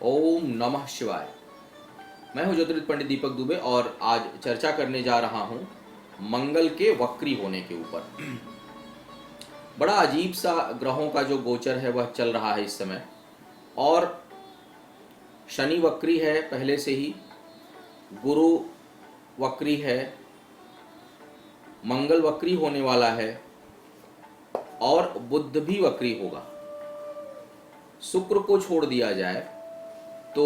ओम नमः शिवाय। मैं हूं ज्योतिर्विद पंडित दीपक दुबे और आज चर्चा करने जा रहा हूं मंगल के वक्री होने के ऊपर। बड़ा अजीब सा ग्रहों का जो गोचर है वह चल रहा है इस समय। और शनि वक्री है पहले से ही, गुरु वक्री है, मंगल वक्री होने वाला है और बुध भी वक्री होगा। शुक्र को छोड़ दिया जाए तो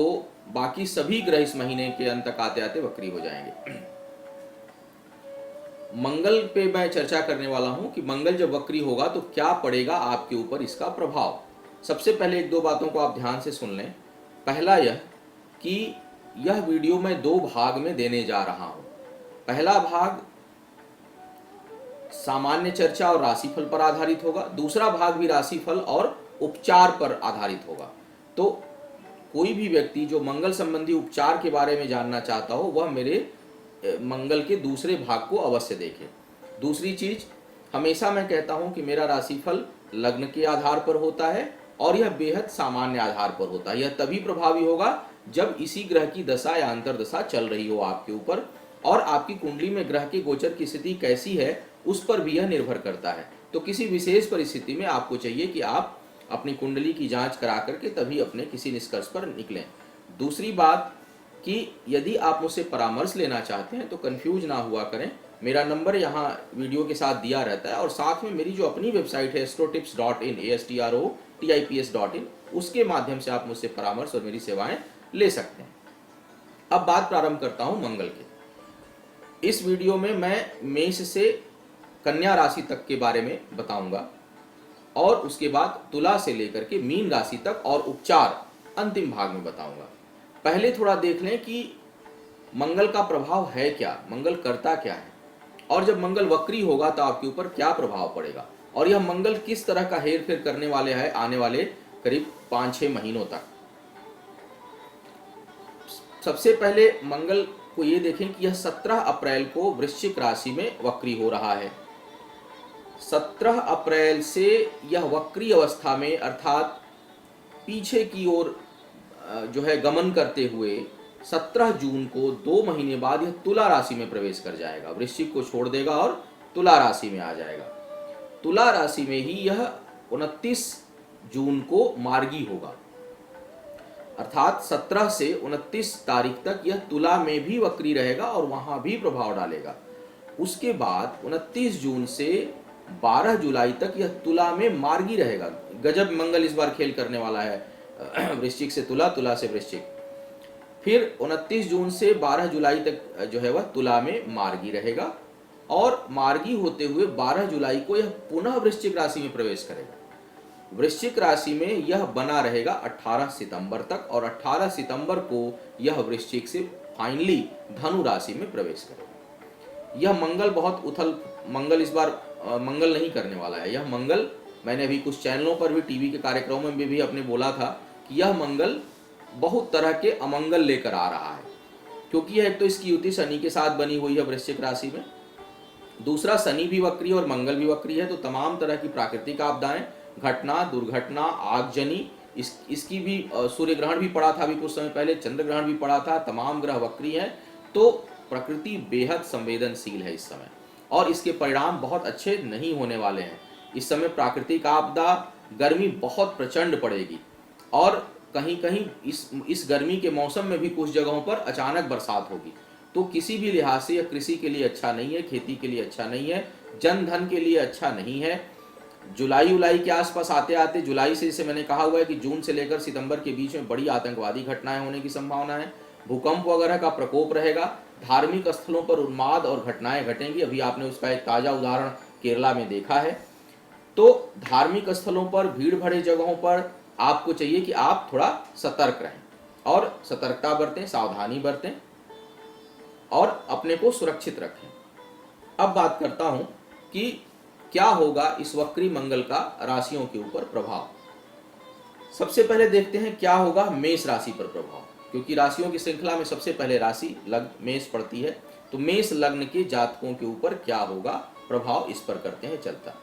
बाकी सभी ग्रह इस महीने के अंत तक आते आते वक्री हो जाएंगे। मंगल पे मैं चर्चा करने वाला हूं कि मंगल जब वक्री होगा तो क्या पड़ेगा आपके ऊपर इसका प्रभाव। सबसे पहले एक दो बातों को आप ध्यान से सुन लें। पहला यह कि यह वीडियो मैं दो भाग में देने जा रहा हूं। पहला भाग सामान्य चर्चा और राशिफल पर आधारित होगा, दूसरा भाग भी राशिफल और उपचार पर आधारित होगा। तो कोई भी व्यक्ति जो मंगल संबंधी उपचार के बारे में जानना चाहता हो वह मेरे मंगल के दूसरे भाग को अवश्य देखे। दूसरी चीज, हमेशा मैं कहता हूं कि मेरा राशिफल लग्न के आधार पर होता है और यह बेहद सामान्य आधार पर होता है। यह तभी प्रभावी होगा जब इसी ग्रह की दशा या अंतर्दशा चल रही हो आपके ऊपर, और आपकी कुंडली में ग्रह के गोचर की स्थिति कैसी है उस पर भी यह निर्भर करता है। तो किसी विशेष परिस्थिति में आपको चाहिए कि आप अपनी कुंडली की जांच करा करके तभी अपने किसी निष्कर्ष पर निकलें। दूसरी बात कि यदि आप मुझसे परामर्श लेना चाहते हैं तो कंफ्यूज ना हुआ करें। मेरा नंबर यहाँ वीडियो के साथ दिया रहता है और साथ में मेरी जो अपनी वेबसाइट है astrotips.in astrotips.in, उसके माध्यम से आप मुझसे परामर्श और मेरी सेवाएं ले सकते हैं। अब बात प्रारंभ करता हूं मंगल की। इस वीडियो में मैं मेष से कन्या राशि तक के बारे में बताऊंगा और उसके बाद तुला से लेकर के मीन राशि तक और उपचार अंतिम भाग में बताऊंगा। पहले थोड़ा देख लें कि मंगल का प्रभाव है क्या, मंगल करता क्या है, और जब मंगल वक्री होगा तो आपके ऊपर क्या प्रभाव पड़ेगा, और यह मंगल किस तरह का हेर फेर करने वाले हैं आने वाले करीब 5-6 महीनों तक। सबसे पहले मंगल को ये देखें कि यह 17 अप्रैल को वृश्चिक राशि में वक्री हो रहा है। 17 अप्रैल से यह वक्री अवस्था में अर्थात पीछे की ओर जो है गमन करते हुए 17 जून को 2 महीने बाद यह तुला राशि में प्रवेश कर जाएगा। वृश्चिक को छोड़ देगा और तुला राशि में आ जाएगा। तुला राशि में ही यह 29 जून को मार्गी होगा, अर्थात 17 से 29 तारीख तक यह तुला में भी वक्री रहेगा और वहां भी प्रभाव डालेगा। उसके बाद 29 जून से 12 जुलाई तक यह तुला में मार्गी रहेगा। गजब मंगल इस बार खेल करने वाला है, वृश्चिक से तुला, तुला से वृश्चिक। फिर 29 जून से 12 जुलाई तक जो है वह तुला में मार्गी रहेगा और मार्गी होते हुए 12 जुलाई को यह पुनः वृश्चिक राशि में प्रवेश करेगा। वृश्चिक राशि में यह बना रहेगा 18 सितंबर तक और 18 सितंबर को यह वृश्चिक से फाइनली धनु राशि में प्रवेश करेगा। यह मंगल बहुत मंगल इस बार मंगल नहीं करने वाला है। यह मंगल, मैंने अभी कुछ चैनलों पर भी, टीवी के कार्यक्रमों में भी अपने बोला था कि यह मंगल बहुत तरह के अमंगल लेकर आ रहा है, क्योंकि यह एक तो इसकी युति शनि के साथ बनी हुई है वृश्चिक राशि में, दूसरा शनि भी वक्री और मंगल भी वक्री है। तो तमाम तरह की प्राकृतिक आपदाएं, घटना, दुर्घटना, आगजनी, इसकी भी सूर्य ग्रहण भी पड़ा था अभी कुछ समय पहले, चंद्र ग्रहण भी पड़ा था, तमाम ग्रह वक्री हैं। तो प्रकृति बेहद संवेदनशील है इस समय और इसके परिणाम बहुत अच्छे नहीं होने वाले हैं। इस समय प्राकृतिक आपदा, गर्मी बहुत प्रचंड पड़ेगी और कहीं कहीं इस गर्मी के मौसम में भी कुछ जगहों पर अचानक बरसात होगी। तो किसी भी लिहाज से यह कृषि के लिए अच्छा नहीं है, खेती के लिए अच्छा नहीं है, जन धन के लिए अच्छा नहीं है। जुलाई के आसपास आते आते, जुलाई से, जैसे मैंने कहा हुआ है कि जून से लेकर सितंबर के बीच में बड़ी आतंकवादी घटनाएं होने की संभावना है। भूकंप वगैरह का प्रकोप रहेगा। धार्मिक स्थलों पर उन्माद और घटनाएं घटेंगी। अभी आपने उसका एक ताजा उदाहरण केरला में देखा है। तो धार्मिक स्थलों पर, भीड़ भरे जगहों पर आपको चाहिए कि आप थोड़ा सतर्क रहें और सतर्कता बरतें, सावधानी बरतें और अपने को सुरक्षित रखें। अब बात करता हूं कि क्या होगा इस वक्री मंगल का राशियों के ऊपर प्रभाव। सबसे पहले देखते हैं क्या होगा मेष राशि पर प्रभाव, क्योंकि राशियों की श्रृंखला में सबसे पहले राशि लग्न मेष पड़ती है। तो मेष लग्न के जातकों के ऊपर क्या होगा प्रभाव, इस पर करते हैं चलता।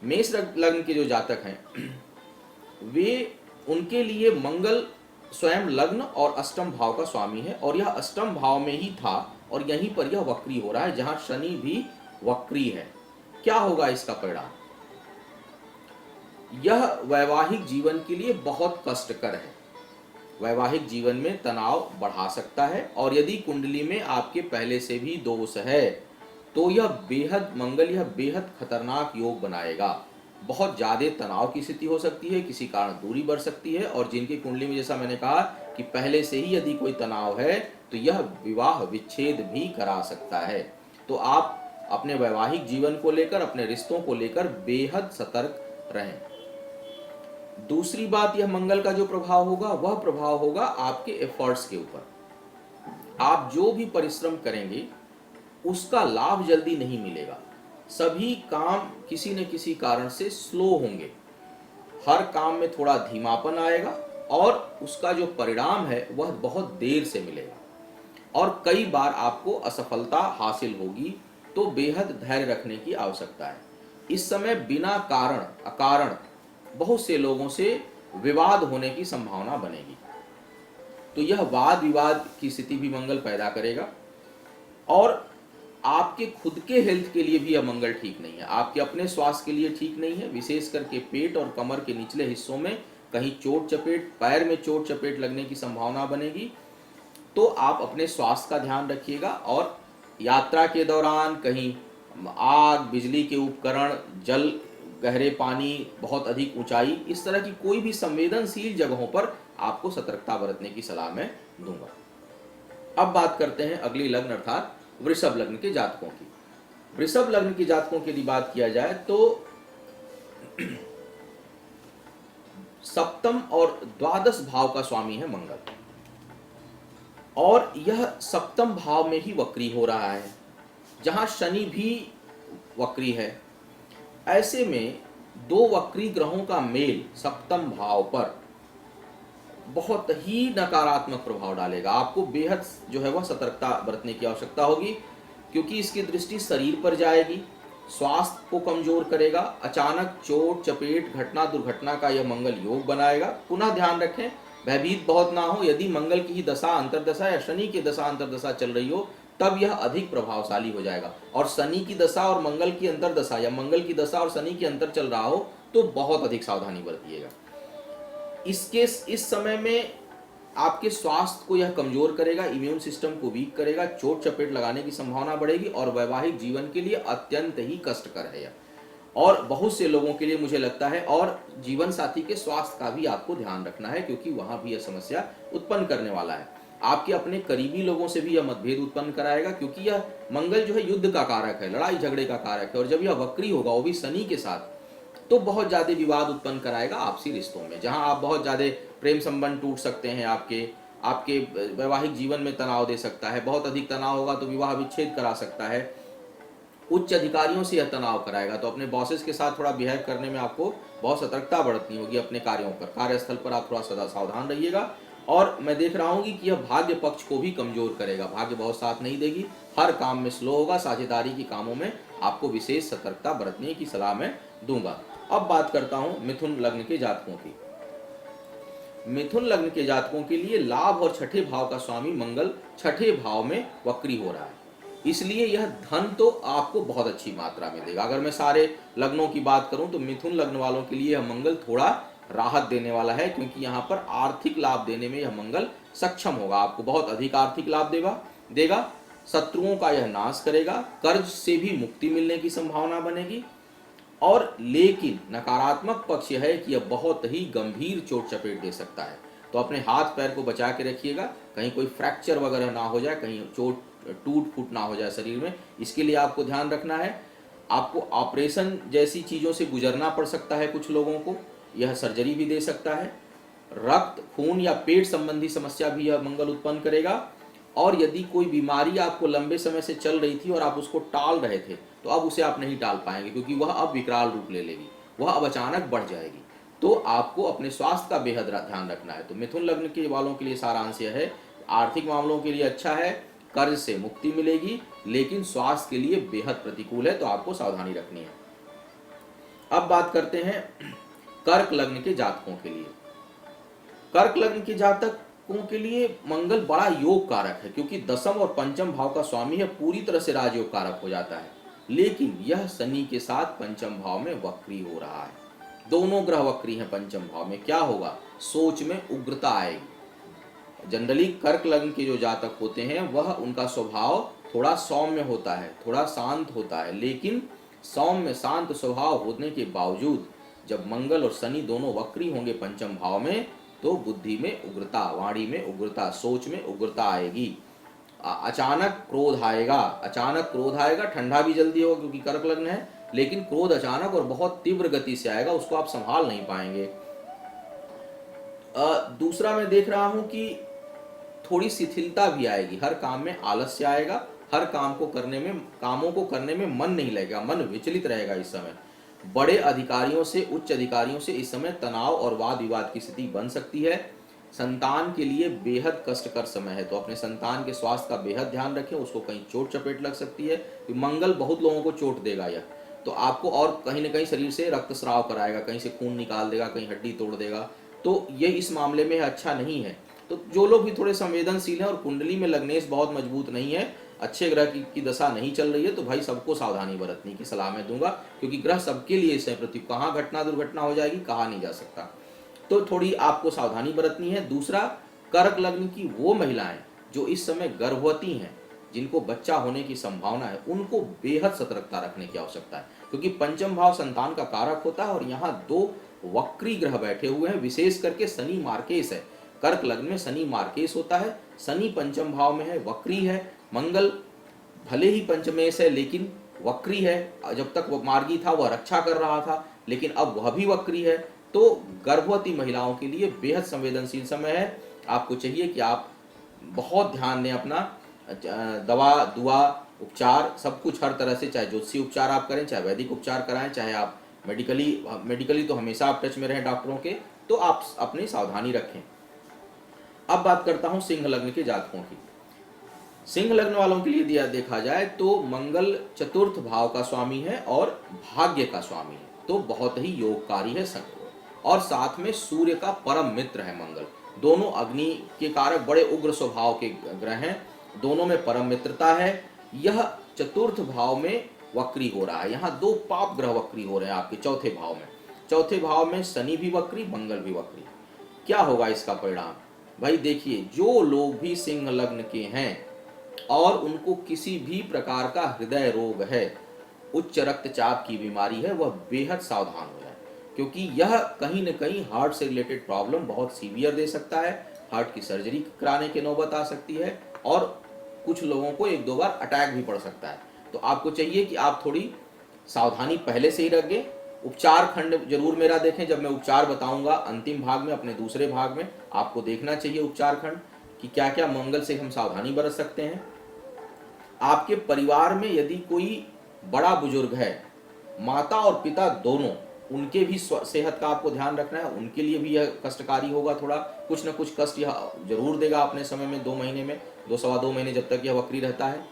मेष लग्न के जो जातक हैं वे, उनके लिए मंगल स्वयं लग्न और अष्टम भाव का स्वामी है और यह अष्टम भाव में ही था और यहीं पर यह वक्री हो रहा है जहां शनि भी वक्री है। क्या होगा इसका परिणाम? यह वैवाहिक जीवन के लिए बहुत कष्टकर है। वैवाहिक जीवन में तनाव बढ़ा सकता है और यदि कुंडली में आपके पहले से भी दोष है तो यह बेहद खतरनाक योग बनाएगा। बहुत ज़्यादा तनाव की स्थिति हो सकती है, किसी कारण दूरी बढ़ सकती है और जिनकी कुंडली में, जैसा मैंने कहा कि पहले से ही यदि कोई तनाव है तो यह विवाह विच्छेद भी करा सकता है। तो आप अपने वैवाहिक जीवन को लेकर, अपने रिश्तों को लेकर बेहद सतर्क रहें। दूसरी बात, यह मंगल का जो प्रभाव होगा वह प्रभाव होगा आपके एफर्ट्स के ऊपर। आप जो भी परिश्रम करेंगे उसका लाभ जल्दी नहीं मिलेगा। सभी काम किसी न किसी कारण से स्लो होंगे, हर काम में थोड़ा धीमापन आएगा और उसका जो परिणाम है वह बहुत देर से मिलेगा और कई बार आपको असफलता हासिल होगी। तो बेहद धैर्य रखने की आवश्यकता है। इस समय बिना कारण अकारण बहुत से लोगों से विवाद होने की संभावना बनेगी, तो यह वाद विवाद की स्थिति भी मंगल पैदा करेगा और आपके खुद के हेल्थ के लिए भी यह मंगल ठीक नहीं है। आपके अपने स्वास्थ्य के लिए ठीक नहीं है। विशेष करके पेट और कमर के निचले हिस्सों में कहीं चोट चपेट, पैर में चोट चपेट लगने की संभावना बनेगी। तो आप अपने स्वास्थ्य का ध्यान रखिएगा और यात्रा के दौरान कहीं आग, बिजली के उपकरण, जल, गहरे पानी, बहुत अधिक ऊंचाई, इस तरह की कोई भी संवेदनशील जगहों पर आपको सतर्कता बरतने की सलाह मैं दूंगा। अब बात करते हैं अगली लग्न अर्थात वृषभ लग्न के जातकों की। वृषभ लग्न के जातकों की यदि बात किया जाए तो सप्तम और द्वादश भाव का स्वामी है मंगल और यह सप्तम भाव में ही वक्री हो रहा है जहां शनि भी वक्री है। ऐसे में दो वक्री ग्रहों का मेल सप्तम भाव पर बहुत ही नकारात्मक प्रभाव डालेगा। आपको बेहद जो है वह सतर्कता बरतने की आवश्यकता होगी क्योंकि इसकी दृष्टि शरीर पर जाएगी, स्वास्थ्य को कमजोर करेगा। अचानक चोट चपेट, घटना दुर्घटना का यह मंगल योग बनाएगा। पुनः ध्यान रखें, भयभीत बहुत ना हो। यदि मंगल की ही दशा अंतर्दशा या शनि की दशा अंतर्दशा चल रही हो तब यह अधिक प्रभावशाली हो जाएगा और शनि की दशा और मंगल की अंतर्दशा या मंगल की दशा और शनि की अंतर चल रहा हो तो बहुत अधिक सावधानी बरतिएगा। इस समय में आपके स्वास्थ्य को यह कमजोर करेगा, इम्यून सिस्टम को वीक करेगा, चोट चपेट लगाने की संभावना बढ़ेगी और वैवाहिक जीवन के लिए अत्यंत ही कष्टकर है और बहुत से लोगों के लिए मुझे लगता है। और जीवन साथी के स्वास्थ्य का भी आपको ध्यान रखना है क्योंकि वहां भी यह समस्या उत्पन्न करने वाला है। आपके अपने करीबी लोगों से भी यह मतभेद उत्पन्न कराएगा क्योंकि यह मंगल जो है युद्ध का कारक है, लड़ाई झगड़े का कारक है और जब यह वक्री होगा वो भी शनि के साथ तो बहुत ज़्यादा विवाद उत्पन्न कराएगा आपसी रिश्तों में, जहां आप बहुत ज़्यादा प्रेम संबंध टूट सकते हैं। आपके वैवाहिक जीवन में तनाव दे सकता है। बहुत अधिक तनाव होगा तो विवाह विच्छेद करा सकता है। उच्च अधिकारियों से यह तनाव कराएगा तो अपने बॉसेस के साथ थोड़ा बिहेव करने में आपको बहुत सतर्कता बरतनी होगी। अपने कार्यों पर, कार्यस्थल पर आप थोड़ा सदा सावधान रहिएगा। और मैं देख रहा हूँ कि यह भाग्य पक्ष को भी कमजोर करेगा। भाग्य बहुत साथ नहीं देगी, हर काम में स्लो होगा। साझेदारी के कामों में आपको विशेष सतर्कता बरतने की सलाह मैं दूंगा। अब बात करता हूं मिथुन लग्न के जातकों की। मिथुन लग्न के जातकों के लिए लाभ और छठे भाव का स्वामी मंगल छठे भाव में वक्री हो रहा है, इसलिए यह धन तो आपको बहुत अच्छी मात्रा में देगा। अगर मैं सारे लग्नों की बात करूं तो मिथुन लग्न वालों के लिए यह मंगल थोड़ा राहत देने वाला है क्योंकि यहाँ पर आर्थिक लाभ देने में यह मंगल सक्षम होगा। आपको बहुत अधिक आर्थिक लाभ देगा। शत्रुओं का यह नाश करेगा। कर्ज से भी मुक्ति मिलने की संभावना बनेगी और लेकिन नकारात्मक पक्ष यह है कि यह बहुत ही गंभीर चोट चपेट दे सकता है। तो अपने हाथ पैर को बचा के रखिएगा, कहीं कोई फ्रैक्चर वगैरह ना हो जाए, कहीं चोट टूट फूट ना हो जाए शरीर में। इसके लिए आपको ध्यान रखना है। आपको ऑपरेशन जैसी चीज़ों से गुजरना पड़ सकता है। कुछ लोगों को यह सर्जरी भी दे सकता है। रक्त, खून या पेट संबंधी समस्या भी यह मंगल उत्पन्न करेगा। और यदि कोई बीमारी आपको लंबे समय से चल रही थी और आप उसको टाल रहे थे तो अब उसे आप नहीं टाल पाएंगे क्योंकि वह अब विकराल रूप ले लेगी, वह अब अचानक बढ़ जाएगी। तो आपको अपने स्वास्थ्य का बेहद ध्यान रखना है। तो मिथुन लग्न के वालों के लिए सारांश यह है, आर्थिक मामलों के लिए अच्छा है, कर्ज से मुक्ति मिलेगी, लेकिन स्वास्थ्य के लिए बेहद प्रतिकूल है, तो आपको सावधानी रखनी है। अब बात करते हैं कर्क लग्न के जातकों के लिए। कर्क लग्न के जातकों के लिए मंगल बड़ा योग कारक है, क्योंकि दसम और पंचम भाव का स्वामी है, पूरी तरह से राजयोग कारक हो जाता है। लेकिन यह शनि के साथ पंचम भाव में वक्री हो रहा है। दोनों ग्रह वक्री हैं पंचम भाव में, क्या होगा? सोच में उग्रता आएगी। जनरली कर्क लग्न के जो जातक होते हैं वह उनका स्वभाव थोड़ा सौम्य होता है, थोड़ा शांत होता है, लेकिन सौम्य शांत स्वभाव होने के बावजूद जब मंगल और शनि दोनों वक्री होंगे पंचम भाव में, तो बुद्धि में उग्रता, वाणी में उग्रता, सोच में उग्रता आएगी। अचानक क्रोध आएगा, अचानक क्रोध आएगा, ठंडा भी जल्दी होगा क्योंकि कर्क लग्न है, लेकिन क्रोध अचानक और बहुत तीव्र गति से आएगा, उसको आप संभाल नहीं पाएंगे। दूसरा मैं देख रहा हूं कि थोड़ी शिथिलता भी आएगी, हर काम में आलस्य आएगा, हर कामों को करने में मन नहीं लगेगा, मन विचलित रहेगा। इस समय बड़े अधिकारियों से, उच्च अधिकारियों से इस समय तनाव और वाद विवाद की स्थिति बन सकती है। संतान के लिए बेहद कष्टकर समय है, तो अपने संतान के स्वास्थ्य का बेहद ध्यान रखें, उसको कहीं चोट चपेट लग सकती है। मंगल बहुत लोगों को चोट देगा यह, तो आपको और कहीं ना कहीं शरीर से रक्तस्राव कराएगा, कहीं से खून निकाल देगा, कहीं हड्डी तोड़ देगा, तो ये इस मामले में अच्छा नहीं है। तो जो लोग भी थोड़े संवेदनशील हैं और कुंडली में लग्नेश बहुत मजबूत नहीं है, अच्छे ग्रह की दशा नहीं चल रही है, तो भाई सबको सावधानी बरतने की सलाह मैं दूंगा, क्योंकि ग्रह सबके लिए इस प्रति कहाँ घटना दुर्घटना हो जाएगी कहा नहीं जा सकता, तो थोड़ी आपको सावधानी बरतनी है। दूसरा, कर्क लग्न की वो महिलाएं जो इस समय गर्भवती हैं, जिनको बच्चा होने की संभावना है, उनको बेहद सतर्कता रखने की आवश्यकता है, क्योंकि पंचम भाव संतान का कारक होता है और यहाँ दो वक्री ग्रह बैठे हुए हैं, विशेष करके शनि मार्केश है। कर्क लग्न में शनि मार्केश होता है, शनि पंचम भाव में है, वक्री है। मंगल भले ही पंचमेश है लेकिन वक्री है, जब तक वो मार्गी था वह रक्षा कर रहा था, लेकिन अब वह भी वक्री है। तो गर्भवती महिलाओं के लिए बेहद संवेदनशील समय है। आपको चाहिए कि आप बहुत ध्यान दें अपना, दवा दुआ उपचार सब कुछ हर तरह से, चाहे ज्योतिषीय उपचार आप करें, चाहे वैदिक उपचार कराएं, चाहे आप मेडिकली तो हमेशा आप टच में रहें डॉक्टरों के, तो आप अपनी सावधानी रखें। अब बात करता हूं सिंह लग्न के जातकों की। सिंह लग्न वालों के लिए देखा जाए तो मंगल चतुर्थ भाव का स्वामी है और भाग्य का स्वामी है, तो बहुत ही योगकारी है और साथ में सूर्य का परम मित्र है मंगल। दोनों अग्नि के कारक, बड़े उग्र स्वभाव के ग्रह हैं, दोनों में परम मित्रता है। यह चतुर्थ भाव में वक्री हो रहा है, यहाँ दो पाप ग्रह वक्री हो रहे हैं आपके चौथे भाव में। चौथे भाव में शनि भी वक्री, मंगल भी वक्री। क्या होगा इसका परिणाम? भाई देखिए, जो लोग भी सिंह लग्न के हैं और उनको किसी भी प्रकार का हृदय रोग है, उच्च रक्तचाप की बीमारी है, वह बेहद सावधान हो जाए, क्योंकि यह कहीं न कहीं हार्ट से रिलेटेड प्रॉब्लम बहुत सीवियर दे सकता है। हार्ट की सर्जरी कराने की नौबत आ सकती है और कुछ लोगों को एक दो बार अटैक भी पड़ सकता है। तो आपको चाहिए कि आप थोड़ी सावधानी पहले से ही रखें। उपचार खंड जरूर मेरा देखें, जब मैं उपचार बताऊंगा अंतिम भाग में, अपने दूसरे भाग में आपको देखना चाहिए उपचार खंड कि क्या क्या मंगल से हम सावधानी बरत सकते हैं। आपके परिवार में यदि कोई बड़ा बुजुर्ग है, माता और पिता दोनों, उनके भी सेहत का आपको ध्यान रखना है, उनके लिए भी यह कष्टकारी होगा, थोड़ा कुछ न कुछ कष्ट यह जरूर देगा अपने समय में, 2 महीने में, 2 महीने जब तक यह वक्री रहता है।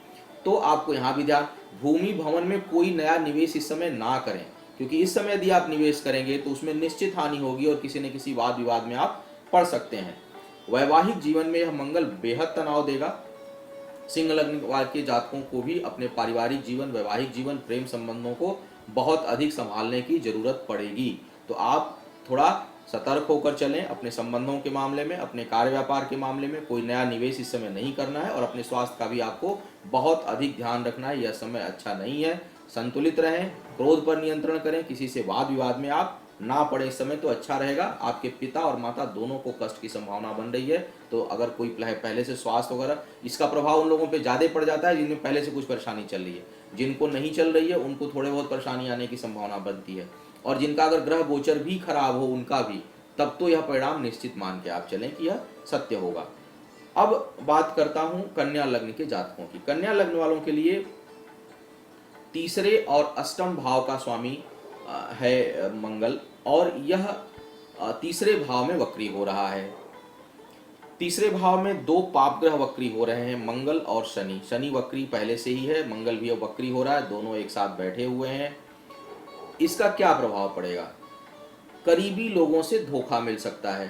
तो आपको यहाँ भी ध्यान, भूमि भवन में कोई नया निवेश इस समय ना करें, क्योंकि इस समय यदि आप निवेश करेंगे तो उसमें निश्चित हानि होगी और किसी न किसी वाद विवाद में आप पड़ सकते हैं। वैवाहिक जीवन में यह मंगल बेहद तनाव देगा। सिंह लग्न के जातकों को भी अपने पारिवारिक जीवन, वैवाहिक जीवन, प्रेम संबंधों को बहुत अधिक संभालने की जरूरत पड़ेगी। तो आप थोड़ा सतर्क होकर चलें अपने संबंधों के मामले में, अपने कार्य व्यापार के मामले में। कोई नया निवेश इस समय नहीं करना है और अपने स्वास्थ्य का भी आपको बहुत अधिक ध्यान रखना है। यह समय अच्छा नहीं है, संतुलित रहें, क्रोध पर नियंत्रण करें, किसी से वाद विवाद में आप ना पड़े इस समय तो अच्छा रहेगा। आपके पिता और माता दोनों को कष्ट की संभावना बन रही है, तो अगर कोई पहले से स्वास्थ्य वगैरह, इसका प्रभाव उन लोगों पे ज़्यादा पड़ जाता है जिनमें पहले से कुछ परेशानी चल रही है। जिनको नहीं चल रही है उनको थोड़े बहुत परेशानी आने की संभावना बनती है, और जिनका अगर ग्रह गोचर भी खराब हो उनका भी, तब तो यह परिणाम निश्चित मान के आप चलें कि यह सत्य होगा। अब बात करता हूँ कन्या लग्न के जातकों की। कन्या लग्न वालों के लिए तीसरे और अष्टम भाव का स्वामी है मंगल, और यह तीसरे भाव में वक्री हो रहा है। तीसरे भाव में 2 पाप ग्रह वक्री हो रहे हैं, मंगल और शनि। शनि वक्री पहले से ही है, मंगल भी अब वक्री हो रहा है, दोनों एक साथ बैठे हुए हैं। इसका क्या प्रभाव पड़ेगा? करीबी लोगों से धोखा मिल सकता है,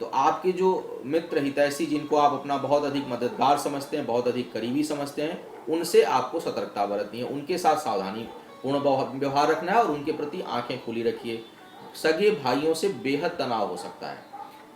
तो आपके जो मित्र हितैषी जिनको आप अपना बहुत अधिक मददगार समझते हैं, बहुत अधिक करीबी समझते हैं, उनसे आपको सतर्कता बरतनी है, उनके साथ सावधानी पूर्ण व्यवहार रखना है और उनके प्रति आंखें खुली रखिए। सगे भाइयों से बेहद तनाव हो सकता है,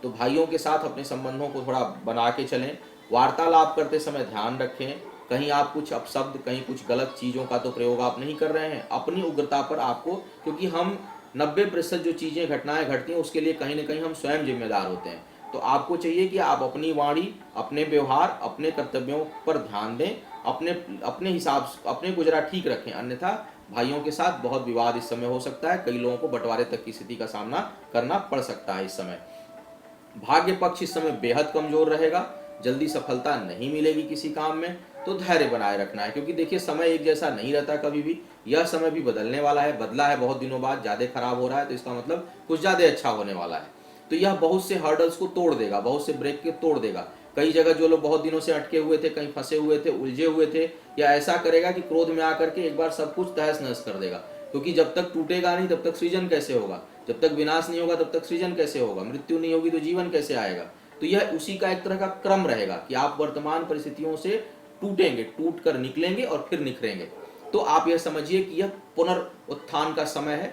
तो भाइयों के साथ अपने संबंधों को थोड़ा बना के चलें। वार्तालाप करते समय ध्यान रखें, कहीं आप कुछ अपशब्द, कहीं कुछ गलत चीज़ों का तो प्रयोग आप नहीं कर रहे हैं। अपनी उग्रता पर आपको, क्योंकि हम 90% जो चीज़ें घटनाएं घटती हैं उसके लिए कहीं ना कहीं हम स्वयं जिम्मेदार होते हैं। तो आपको चाहिए कि आप अपनी वाणी, अपने व्यवहार, अपने कर्तव्यों पर ध्यान दें, अपने अपने हिसाब से अपने गुजरा ठीक रखें, अन्यथा भाइयों के साथ बहुत विवाद इस समय हो सकता है। कई लोगों को बंटवारे तक की स्थिति का सामना करना पड़ सकता है इस समय। भाग्य पक्ष इस समय बेहद कमजोर रहेगा, जल्दी सफलता नहीं मिलेगी किसी काम में, तो धैर्य बनाए रखना है, क्योंकि देखिए समय एक जैसा नहीं रहता कभी भी। यह समय भी बदलने वाला है, बदला है बहुत दिनों बाद, ज़्यादा खराब हो रहा है, तो इसका मतलब कुछ ज़्यादा अच्छा होने वाला है। तो यह बहुत से हर्डल्स को तोड़ देगा, बहुत से ब्रेक के तोड़ देगा। कई जगह जो लोग बहुत दिनों से अटके हुए थे, कहीं फंसे हुए थे, उलझे हुए थे, या ऐसा करेगा कि क्रोध में आकर के एक बार सब कुछ तहस नहस कर देगा। क्योंकि जब तक टूटेगा नहीं तब तक सृजन कैसे होगा, जब तक विनाश नहीं होगा तब तक सृजन कैसे होगा, मृत्यु नहीं होगी तो जीवन कैसे आएगा। तो यह उसी का एक तरह का क्रम रहेगा कि आप वर्तमान परिस्थितियों से टूटेंगे, टूट कर निकलेंगे और फिर निखरेंगे। तो आप यह समझिए कि यह पुनरुत्थान का समय है,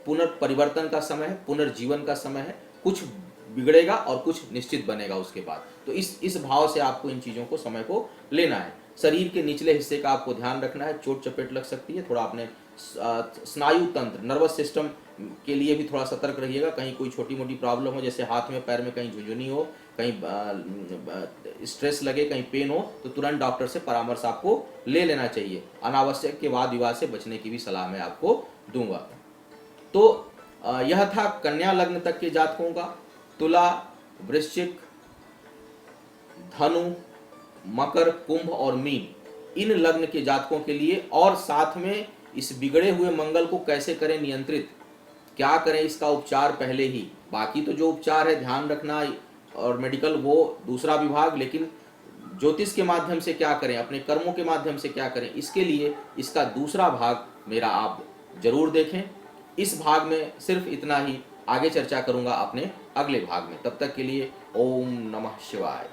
पुनर्परिवर्तन का समय है, पुनर्जीवन का समय है। कुछ बिगड़ेगा और कुछ निश्चित बनेगा उसके बाद। तो इस भाव से आपको इन चीज़ों को, समय को लेना है। शरीर के निचले हिस्से का आपको ध्यान रखना है, चोट चपेट लग सकती है, थोड़ा अपने स्नायु तंत्र, नर्वस सिस्टम के लिए भी थोड़ा सतर्क रहिएगा। कहीं कोई छोटी मोटी प्रॉब्लम हो, जैसे हाथ में पैर में कहीं झुंझुनी हो, कहीं स्ट्रेस लगे, कहीं पेन हो, तो तुरंत डॉक्टर से परामर्श आपको ले लेना चाहिए। अनावश्यक के वाद विवाद से बचने की भी सलाह मैं आपको दूंगा। तो यह था कन्या लग्न तक के जातकों का। तुला, वृश्चिक, धनु, मकर, कुंभ और मीन, इन लग्न के जातकों के लिए, और साथ में इस बिगड़े हुए मंगल को कैसे करें नियंत्रित, क्या करें इसका उपचार पहले ही। बाकी तो जो उपचार है, ध्यान रखना और मेडिकल, वो दूसरा विभाग, लेकिन ज्योतिष के माध्यम से क्या करें, अपने कर्मों के माध्यम से क्या करें, इसके लिए इसका दूसरा भाग मेरा आप जरूर देखें। इस भाग में सिर्फ इतना ही, आगे चर्चा करूंगा अपने अगले भाग में। तब तक के लिए ओम नमः शिवाय।